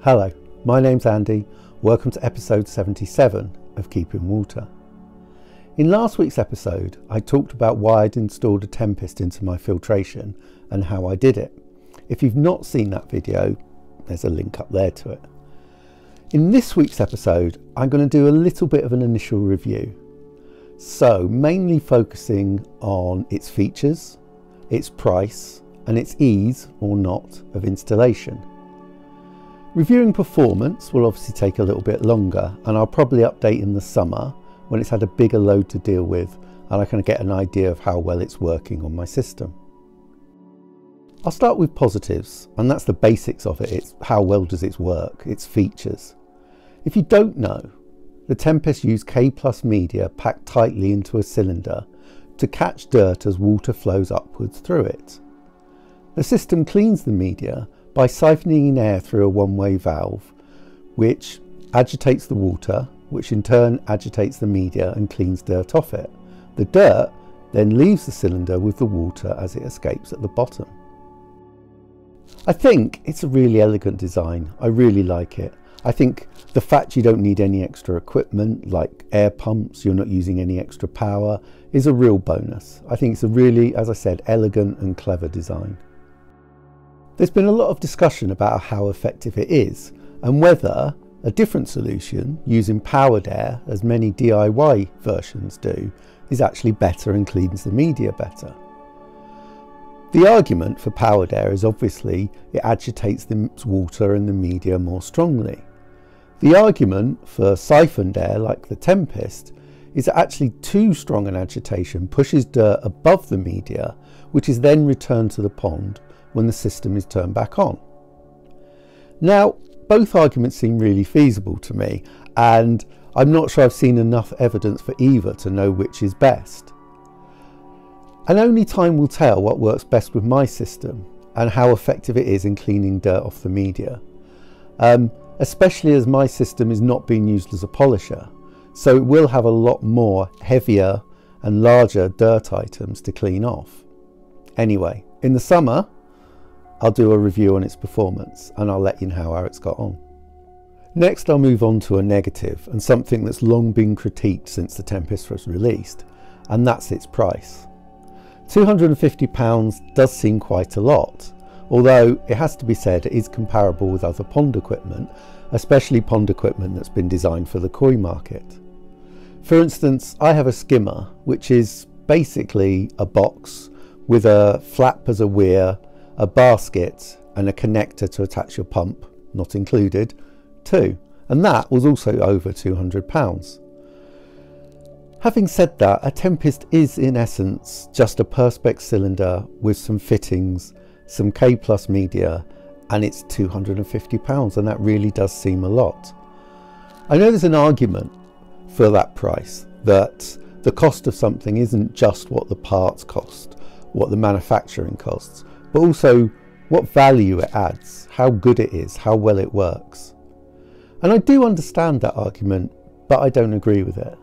Hello, my name's Andy. Welcome to episode 77 of Keeping Water. In last week's episode, I talked about why I'd installed a Tempest into my filtration and how I did it. If you've not seen that video, there's a link up there to it. In this week's episode, I'm going to do a little bit of an initial review. So, mainly focusing on its features, its price, and its ease or not of installation. Reviewing performance will obviously take a little bit longer, and I'll probably update in the summer when it's had a bigger load to deal with and I can get an idea of how well it's working on my system. I'll start with positives, and that's the basics of it. It's how well does it work, its features. If you don't know, the Tempest uses K+ media packed tightly into a cylinder to catch dirt as water flows upwards through it. The system cleans the media by siphoning in air through a one-way valve, which agitates the water, which in turn agitates the media and cleans dirt off it. The dirt then leaves the cylinder with the water as it escapes at the bottom. I think it's a really elegant design. I really like it. I think the fact you don't need any extra equipment like air pumps, you're not using any extra power, is a real bonus. I think it's a really, as I said, elegant and clever design. There's been a lot of discussion about how effective it is and whether a different solution using powered air, as many DIY versions do, is actually better and cleans the media better. The argument for powered air is obviously it agitates the water and the media more strongly. The argument for siphoned air, like the Tempest, is that actually too strong an agitation pushes dirt above the media, which is then returned to the pond when the system is turned back on. Now, both arguments seem really feasible to me, and I'm not sure I've seen enough evidence for either to know which is best. And only time will tell what works best with my system and how effective it is in cleaning dirt off the media. Especially as my system is not being used as a polisher, so it will have a lot more heavier and larger dirt items to clean off. Anyway, in the summer, I'll do a review on its performance and I'll let you know how it's got on. Next, I'll move on to a negative and something that's long been critiqued since the Tempest was released, and that's its price. £250 does seem quite a lot, although it has to be said it is comparable with other pond equipment, especially pond equipment that's been designed for the koi market. For instance, I have a skimmer, which is basically a box with a flap as a weir, a basket and a connector to attach your pump, not included, too, and that was also over £200. Having said that, a Tempest is in essence just a perspex cylinder with some fittings, some K+ media, and it's £250, and that really does seem a lot. I know there's an argument for that price, that the cost of something isn't just what the parts cost, what the manufacturing costs, but also what value it adds, how good it is, how well it works. And I do understand that argument, but I don't agree with it.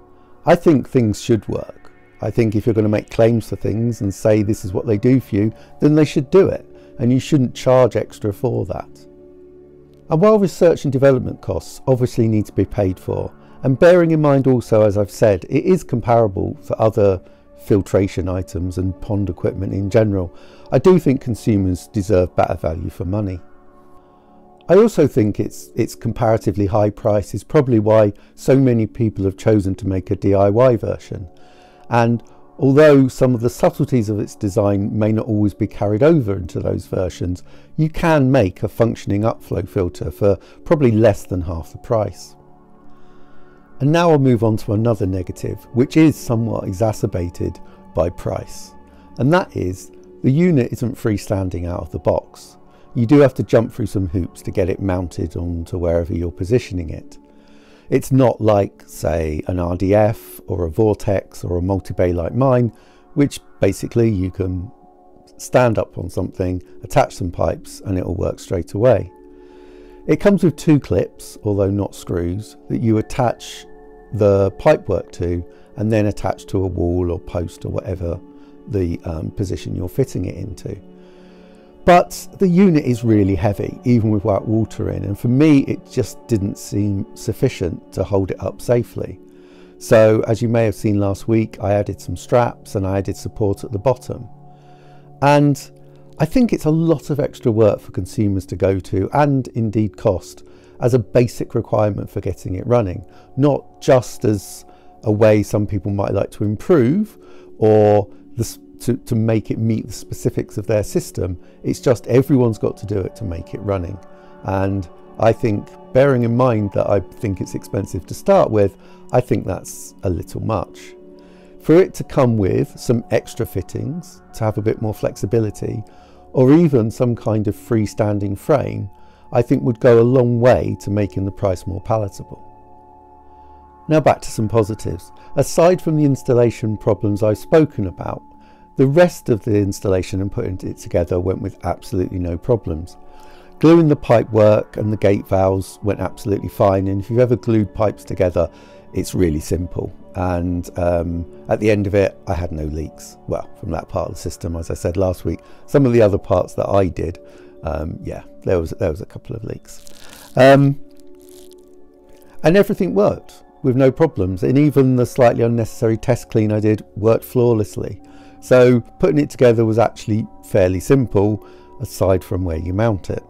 I think things should work. I think if you're going to make claims for things and say this is what they do for you, then they should do it, and you shouldn't charge extra for that. And while research and development costs obviously need to be paid for, and bearing in mind also, as I've said, it is comparable for other filtration items and pond equipment in general, I do think consumers deserve better value for money. I also think its comparatively high price is probably why so many people have chosen to make a DIY version, and although some of the subtleties of its design may not always be carried over into those versions, you can make a functioning upflow filter for probably less than half the price. And now I'll move on to another negative, which is somewhat exacerbated by price, and that is the unit isn't freestanding out of the box. You do have to jump through some hoops to get it mounted onto wherever you're positioning it. It's not like, say, an RDF or a Vortex or a multi-bay like mine, which basically you can stand up on something, attach some pipes, and it'll work straight away. It comes with two clips, although not screws, that you attach the pipework to and then attach to a wall or post or whatever the position you're fitting it into. But the unit is really heavy, even without water in, and for me it just didn't seem sufficient to hold it up safely. So as you may have seen last week, I added some straps and I added support at the bottom. And I think it's a lot of extra work for consumers to go to, and indeed cost, as a basic requirement for getting it running, not just as a way some people might like to improve or to make it meet the specifics of their system. It's just everyone's got to do it to make it running. And I think, bearing in mind that I think it's expensive to start with, I think that's a little much. For it to come with some extra fittings, to have a bit more flexibility, or even some kind of freestanding frame, I think would go a long way to making the price more palatable. Now back to some positives. Aside from the installation problems I've spoken about, the rest of the installation and putting it together went with absolutely no problems. Gluing the pipe work and the gate valves went absolutely fine, and if you've ever glued pipes together, it's really simple. And at the end of it, I had no leaks. Well, from that part of the system, as I said last week. Some of the other parts that I did, yeah, there was a couple of leaks. And everything worked with no problems, and even the slightly unnecessary test clean I did worked flawlessly. So putting it together was actually fairly simple, aside from where you mount it.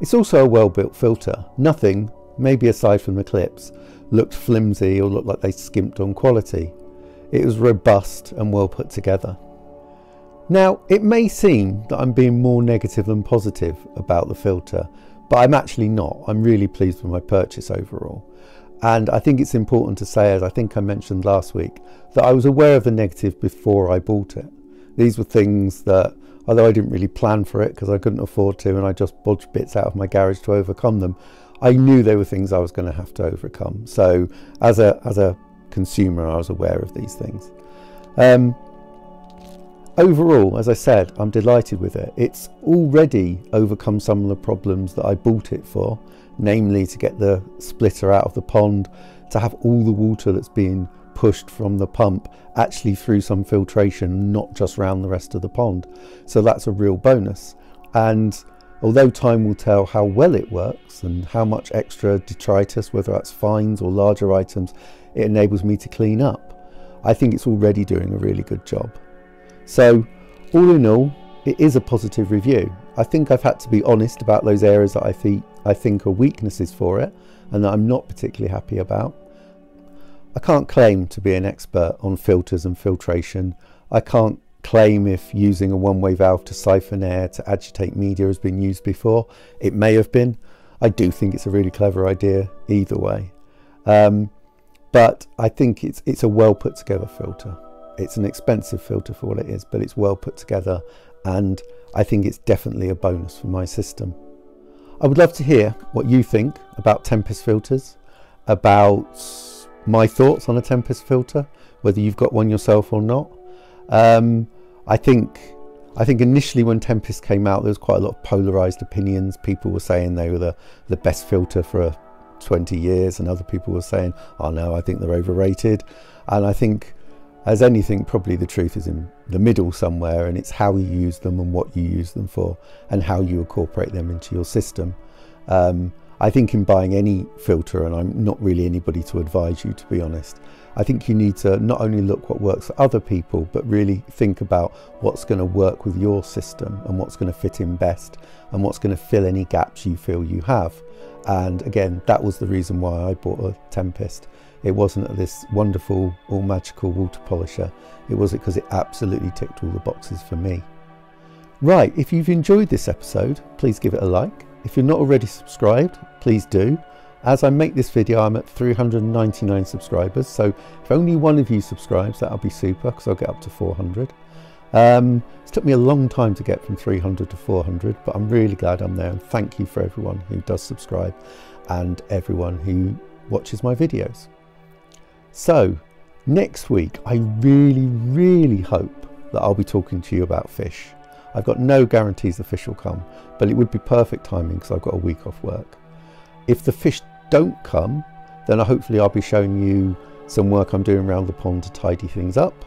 It's also a well-built filter. Nothing, maybe aside from the clips, looked flimsy or looked like they skimped on quality. It was robust and well put together. Now, it may seem that I'm being more negative than positive about the filter, but I'm actually not. I'm really pleased with my purchase overall. And I think it's important to say, as I think I mentioned last week, that I was aware of the negative before I bought it. These were things that, although I didn't really plan for it because I couldn't afford to and I just bodged bits out of my garage to overcome them, I knew there were things I was going to have to overcome. So as a consumer, I was aware of these things. Overall, as I said, I'm delighted with it. It's already overcome some of the problems that I bought it for, namely to get the splitter out of the pond, to have all the water that's being pushed from the pump actually through some filtration, not just around the rest of the pond. So that's a real bonus. And although time will tell how well it works and how much extra detritus, whether that's fines or larger items, it enables me to clean up, I think it's already doing a really good job. So all in all, it is a positive review. I think I've had to be honest about those areas that I think are weaknesses for it and that I'm not particularly happy about. I can't claim to be an expert on filters and filtration. I can't claim if using a one-way valve to siphon air to agitate media has been used before. It may have been. I do think it's a really clever idea either way. But I think it's a well put together filter. It's an expensive filter for what it is, but it's well put together, and I think it's definitely a bonus for my system. I would love to hear what you think about Tempest filters, about my thoughts on a Tempest filter, whether you've got one yourself or not. I think initially when Tempest came out, there was quite a lot of polarized opinions. People were saying they were the best filter for 20 years, and other people were saying, oh no, I think they're overrated. And I think, as anything, probably the truth is in the middle somewhere, and it's how you use them and what you use them for and how you incorporate them into your system. I think in buying any filter, and I'm not really anybody to advise you, to be honest, I think you need to not only look what works for other people, but really think about what's going to work with your system and what's going to fit in best and what's going to fill any gaps you feel you have. And again, that was the reason why I bought a Tempest. It wasn't this wonderful, all magical water polisher. It was because it absolutely ticked all the boxes for me. Right, if you've enjoyed this episode, please give it a like. If you're not already subscribed, please do. As I make this video, I'm at 399 subscribers, so if only one of you subscribes, that'll be super, because I'll get up to 400. It's took me a long time to get from 300 to 400, but I'm really glad I'm there, and thank you for everyone who does subscribe and everyone who watches my videos. So next week, I really hope that I'll be talking to you about fish. I've got no guarantees the fish will come, but it would be perfect timing because I've got a week off work. If the fish don't come, then hopefully I'll be showing you some work I'm doing around the pond to tidy things up.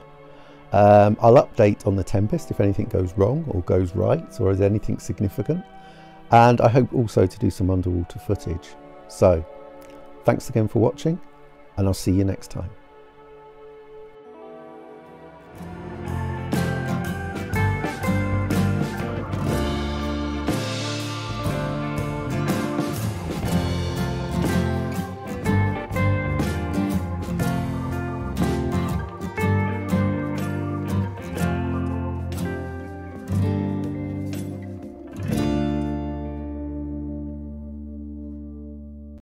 I'll update on the Tempest if anything goes wrong or goes right, or is anything significant. And I hope also to do some underwater footage. So, thanks again for watching, and I'll see you next time.